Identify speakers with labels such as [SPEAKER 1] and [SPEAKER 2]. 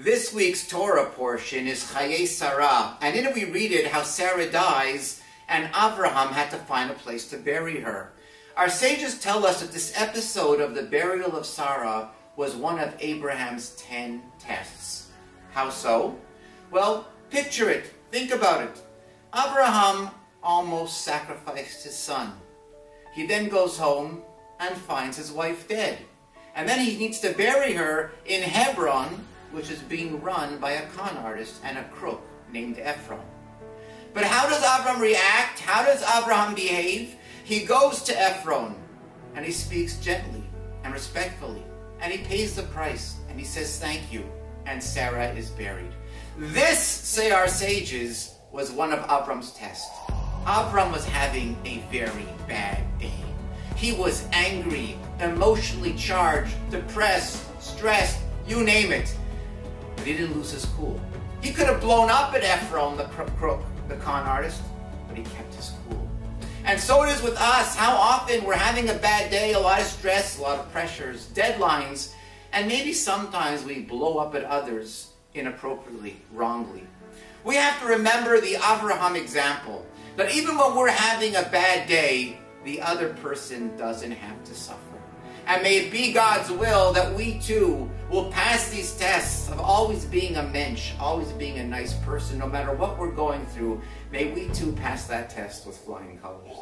[SPEAKER 1] This week's Torah portion is Chayei Sarah, and in it we read it how Sarah dies and Abraham had to find a place to bury her. Our sages tell us that this episode of the burial of Sarah was one of Abraham's 10 tests. How so? Well, picture it. Think about it. Abraham almost sacrificed his son. He then goes home and finds his wife dead. And then he needs to bury her in Hebron, which is being run by a con artist and a crook named Ephron. But how does Abraham react? How does Abraham behave? He goes to Ephron and he speaks gently and respectfully and he pays the price and he says thank you, and Sarah is buried. This, say our sages, was one of Abraham's tests. Abraham was having a very bad day. He was angry, emotionally charged, depressed, stressed, you name it. But he didn't lose his cool. He could have blown up at Ephron, the crook, the con artist, but he kept his cool. And so it is with us. How often we're having a bad day, a lot of stress, a lot of pressures, deadlines, and maybe sometimes we blow up at others inappropriately, wrongly. We have to remember the Abraham example, that even when we're having a bad day, the other person doesn't have to suffer. And may it be God's will that we too will pass these tests of always being a mensch, always being a nice person, no matter what we're going through. May we too pass that test with flying colors.